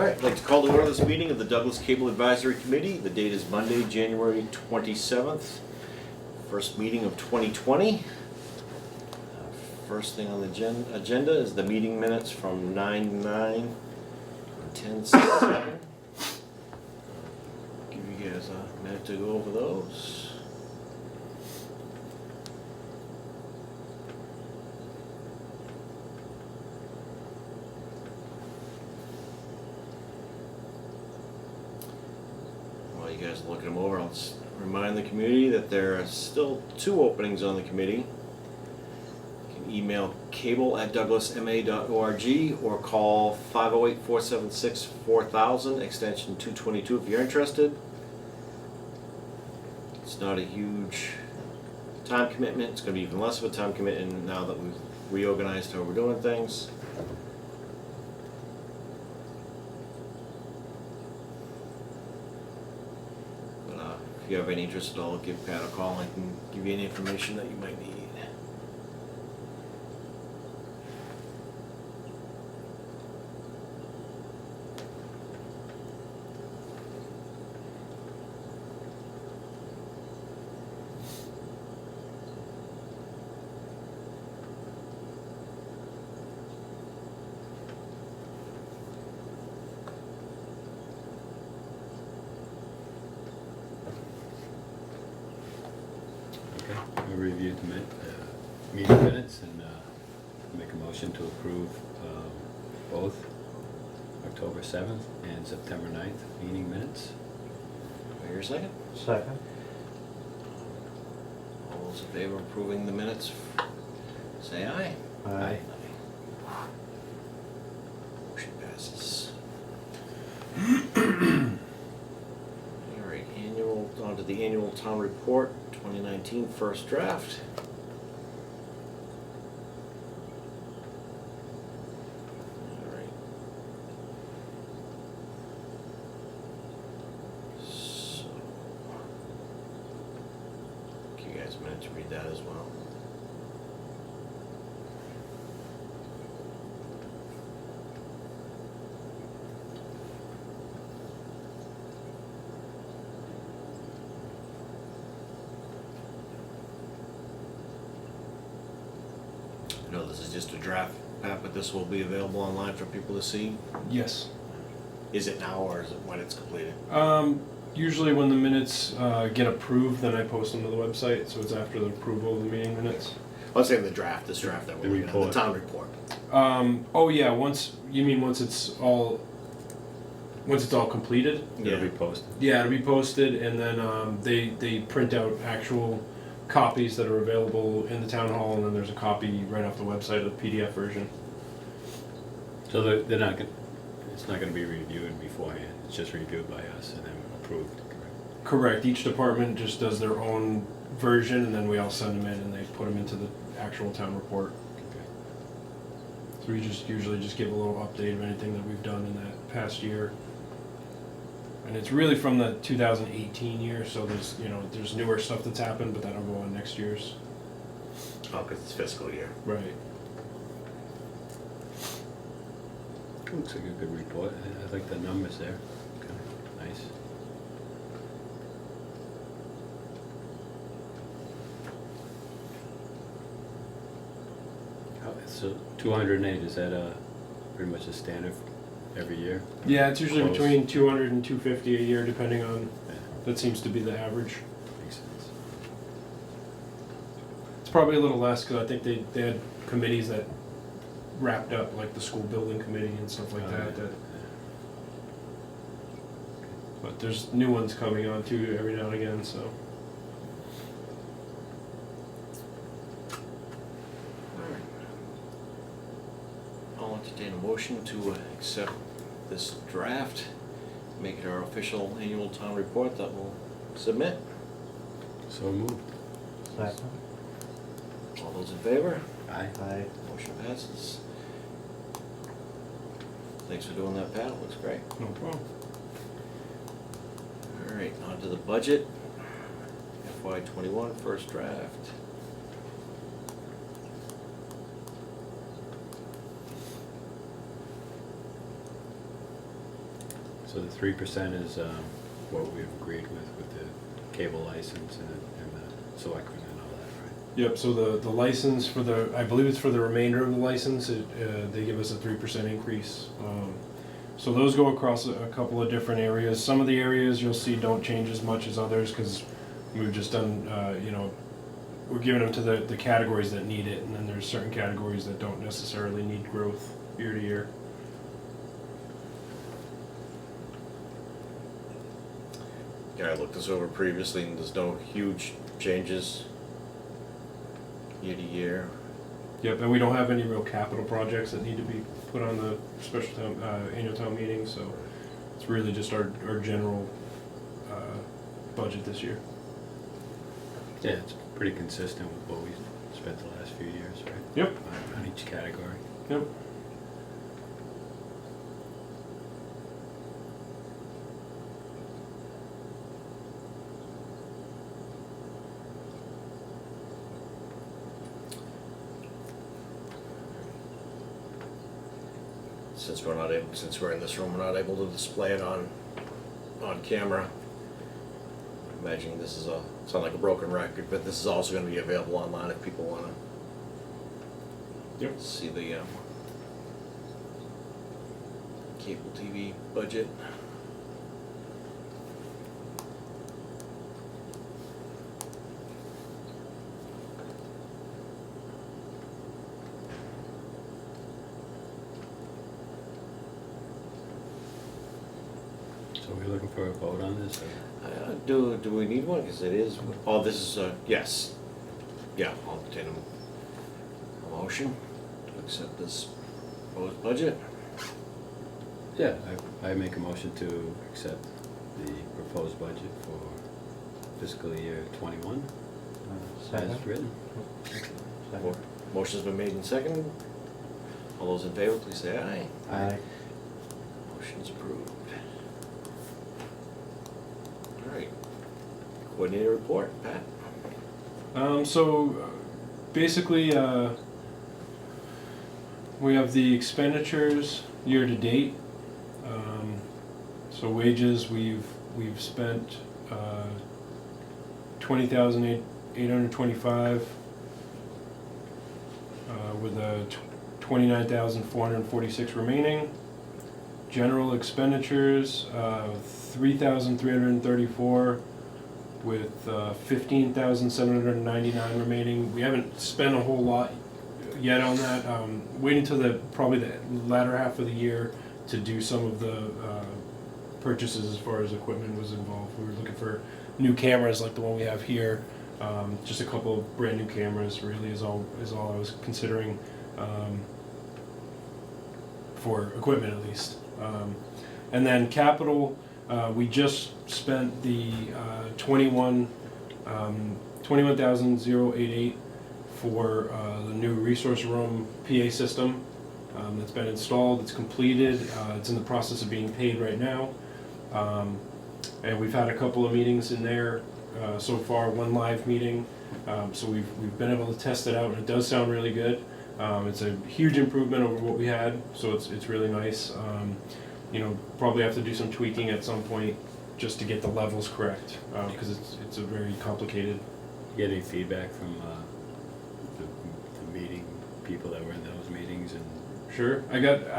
All right, I'd like to call to order this meeting of the Douglas Cable Advisory Committee. The date is Monday, January 27th, first meeting of 2020. First thing on the agenda is the meeting minutes from 9/9 and 10/7. Give you guys a minute to go over those. While you guys are looking them over, I'll just remind the community that there are still 2 openings on the committee. You can email cable@douglasma.org or call 508-476-4000, extension 222 if you're interested. It's not a huge time commitment. It's going to be even less of a time commitment now that we've reorganized how we're doing things. If you have any interest at all, give Pat a call. I can give you any information that you might need. We reviewed the meeting minutes and make a motion to approve both October 7th and September 9th meeting minutes. Do I hear a second? Second. All those in favor of approving the minutes, say aye. Aye. Motion passes. Alright, on to the annual town report, 2019 first draft. Alright. So, give you guys a minute to read that as well. I know this is just a draft, Pat, but this will be available online for people to see. Yes. Is it now or is it when it's completed? Usually when the minutes get approved, then I post them to the website, so it's after the approval of the meeting minutes. Let's say the draft, this draft that we're The looking at, the report. town report. Oh yeah, once it's all completed? It'll be posted. Yeah, it'll be posted, and then they print out actual copies that are available in the town hall, and then there's a copy right off the website of the PDF version. So they're not gonna, it's not going to be reviewed beforehand. It's just reviewed by us and then approved. Correct? Correct. Each department just does their own version, and then we all send them in, and they put them into the actual town report. Okay. So we just usually just give a little update of anything that we've done in that past year. And it's really from the 2018 year, so there's newer stuff that's happened, but that'll go on next year's. Oh, because it's fiscal year. Right. Looks like a good report. I like the numbers there. Okay. Nice. So 208, is that pretty much a standard every year? Yeah, it's usually Close. between 200 and 250 a year, depending on, Yeah, that seems to be the average. makes sense. It's probably a little less, because I think they had committees that wrapped up, like the school building committee and stuff like that. But there's new ones coming on too every now and again, so. Alright. I'll entertain a motion to accept this draft, make it our official annual town report that we'll submit. So moved. Second. All those in favor? Aye. Aye. Motion passes. Thanks for doing that, Pat. It looks great. No problem. Alright, on to the budget. FY21 first draft. So the 3% is what we've agreed with the cable license and the selectmen and all that, right? Yep, so the license for the, I believe it's for the remainder of the license, they give us a 3% increase. So those go across a couple of different areas. Some of the areas you'll see don't change as much as others because we've just done, we're giving them to the categories that need it, and then there's certain categories that don't necessarily need growth year to year. Yeah, I looked this over previously, and there's no huge changes year to year. Yep, and we don't have any real capital projects that need to be put on the special town, annual town meeting, so it's really just our general budget this year. Yeah, it's pretty consistent with what we spent the last few years, right? Yep. On each category. Yep. Since we're in this room, we're not able to display it on camera. Imagining this is sound like a broken record, but this is also going to be available online if people want to Yep. see the cable TV budget. So we're looking for a vote on this? Or? Do we need one? Because it is. Oh, this is yes. Yeah, I'll entertain a motion to accept this proposed budget. Yeah, I make a motion to accept the proposed budget for fiscal year 21 as written. Motion's been made and seconded. All those in favor, please say aye. Aye. Motion's approved. All right. Coordinator report, Pat. Basically, we have the expenditures year to date. So wages, we've spent $20,825 with a $29,446 remaining. General expenditures, $3,334 with $15,799 remaining. We haven't spent a whole lot yet on that. Waiting till probably the latter half of the year to do some of the purchases as far as equipment was involved. We were looking for new cameras like the one we have here. Just a couple of brand new cameras really is all I was considering for equipment at least. And then capital, we just spent the $21,088 for the new resource room PA system that's been installed. It's completed. It's in the process of being paid right now. And we've had a couple of meetings in there so far. One live meeting. So we've been able to test it out, and it does sound really good. It's a huge improvement over what we had, so it's really nice. Probably have to do some tweaking at some point just to get the levels correct, because it's a very complicated. You get any feedback from the meeting people that were in those meetings? And Sure. I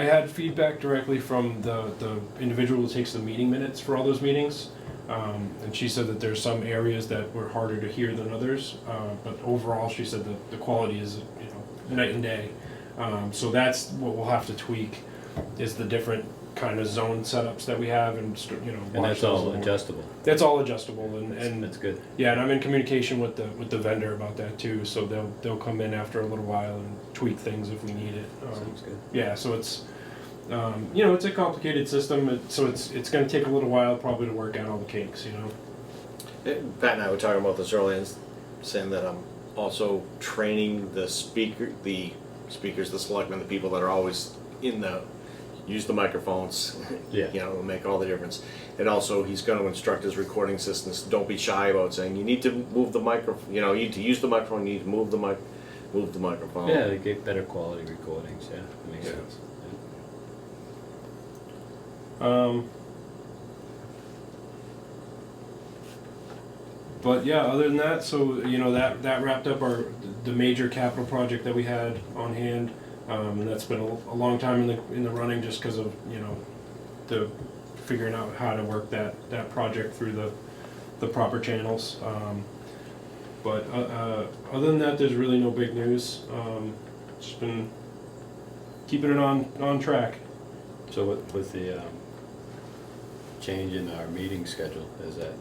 had feedback directly from the individual who takes the meeting minutes for all those meetings, and she said that there's some areas that were harder to hear than others, but overall she said that the quality is night and day. So that's what we'll have to tweak, is the different kind of zone setups that we have, and and that's all adjustable. That's all adjustable, and That's good. yeah, and I'm in communication with the vendor about that too. So they'll come in after a little while and tweak things if we need it. Sounds good. Yeah, so it's it's a complicated system. So it's going to take a little while probably to work out all the kinks. Pat and I were talking about this earlier, and saying that I'm also training the speakers, the selectmen, the people that are always use the microphones. Yeah. It'll make all the difference. And also, he's going to instruct his recording assistants, don't be shy about saying, you need to move the microphone, you need to use the microphone, you need to move the microphone. Yeah, they get better quality recordings. Yeah, that makes Yeah. sense. But yeah, other than that, so you know that wrapped up the major capital project that we had on hand, and that's been a long time in the running just because of the figuring out how to work that project through the proper channels. But other than that, there's really no big news. Just been keeping it on track. So with the change in our meeting schedule, is that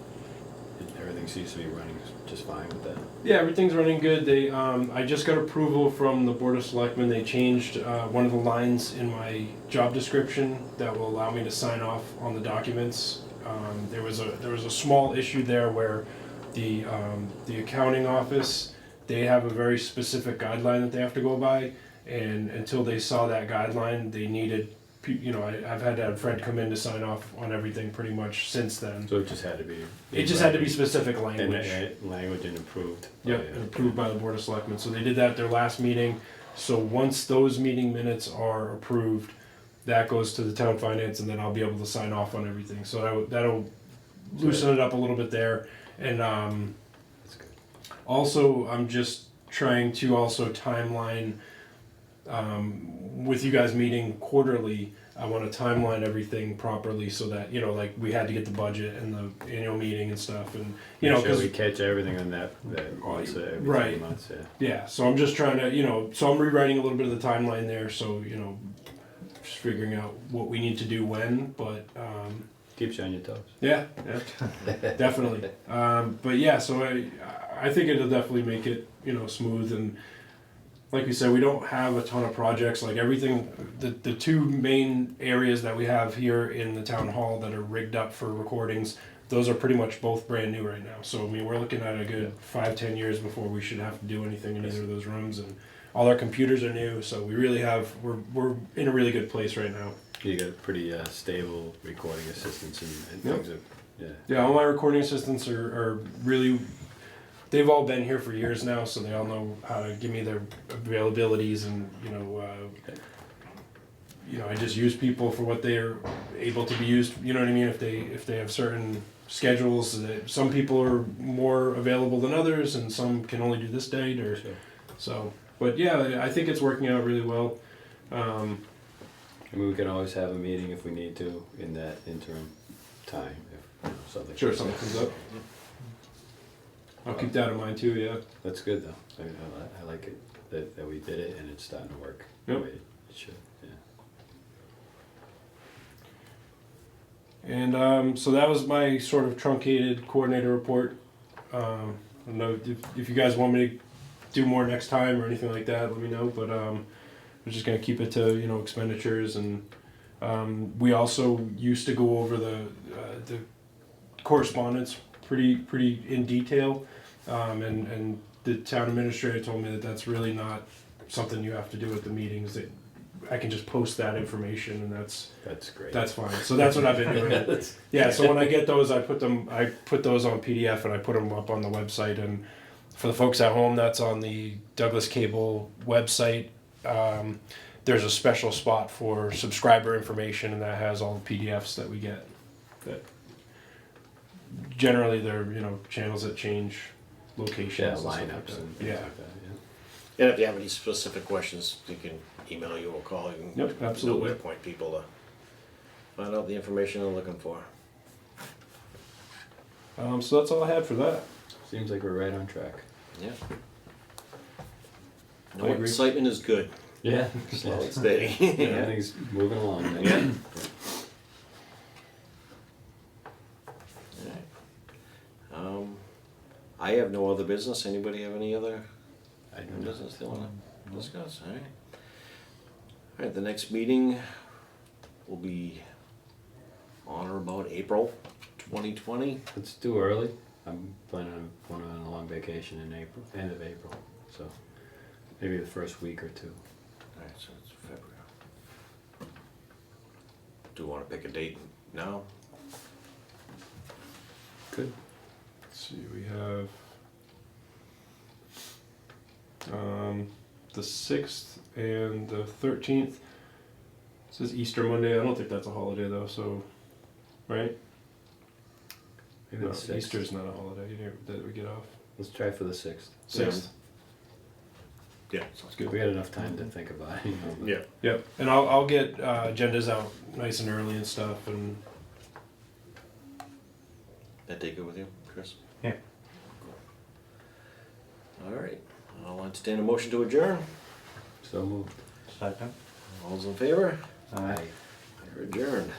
everything seems to be running just fine with that? Yeah, everything's running good. They, I just got approval from the Board of Selectmen. They changed one of the lines in my job description that will allow me to sign off on the documents. There was a small issue there where the accounting office, they have a very specific guideline that they have to go by, and until they saw that guideline, they needed. I've had to have Fred come in to sign off on everything pretty much since then. So it just had to be. It just had to be specific language. And language and approved. Yep, and approved by the Board of Selectmen. So they did that at their last meeting. So once those meeting minutes are approved, that goes to the town finance, and then I'll be able to sign off on everything. So that'll loosen it up a little bit there. And That's good. also, I'm just trying to also timeline, with you guys meeting quarterly, I want to timeline everything properly so that, like we had to get the budget and the annual meeting and stuff, and Make sure because we catch everything on that once every Right. 3 months, yeah. yeah, so I'm just trying to, so I'm rewriting a little bit of the timeline there, so, just figuring out what we need to do when, but, Keeps you on your toes. yeah, definitely. But yeah, so I think it'll definitely make it, smooth, and like we said, we don't have a ton of projects, like everything, the two main areas that we have here in the town hall that are rigged up for recordings, those are pretty much both brand new right now. So, I mean, we're looking at a good 5-10 years before we should have to do anything in either of those rooms, and all our computers are new, so we really we're in a really good place right now. You got pretty stable recording assistants and Yep. things that, yeah. Yeah, all my recording assistants are really, they've all been here for years now, so they all know how to give me their availabilities, and I just use people for what they're able to be used. You know what I mean? If they have certain schedules, some people are more available than others, and some can only do this date, or Sure. so. But yeah, I think it's working out really well. I mean, we can always have a meeting if we need to in that interim time, if something. Sure, comes up. something comes up. I'll keep that in mind too. Yeah. That's good though. I like it that we did it and it's starting to work Yep. the way it should, yeah. And so that was my sort of truncated coordinator report. I don't know if you guys want me to do more next time or anything like that, let me know. But we're just gonna keep it to expenditures, and we also used to go over the correspondence pretty in detail, and the town administrator told me that that's really not something you have to do at the meetings. That I can just post that information, and that's Great. that's fine. So that's what I've been doing. Yeah. So when I get those, I put those on PDF and I put them up on the website. And for the folks at home, that's on the Douglas Cable website. There's a special spot for subscriber information, and that has all the PDFs that we get. That generally they're channels that change locations. Yeah, and stuff like lineups that. and things Yeah. like that, yeah. And if you have any specific questions, you can email you or call. You can Yep, absolutely. know where to point people to find out the information they're looking for. So that's all I had for that. Seems like we're right on track. Yeah. I No, agree. excitement is good. Yeah. Slow and steady. Everything's moving along. Yeah. I have no other business. Anybody have any other I do not. business they wanna discuss? All right. All right, the next meeting will be on or about April 2020. It's too early. I'm planning on going on a long vacation in April, end of April, so maybe the first week or two. All right, so it's February. Do you want to pick a date now? Good. Let's see, we have the 6th and the 13th. It says Easter Monday. I don't think that's a holiday though, so, right? Maybe No, the 6th. Easter's not a holiday either that we get off. Let's try for the 6th. 6th. Yeah, sounds good. We had enough time to think about it, you know. but- Yeah, Yep, and I'll get agendas out nice and early and stuff, and that day good with you, Chris? Yeah. All right, I'll entertain a motion to adjourn. So moved. Second. All's in favor? Aye. You're adjourned.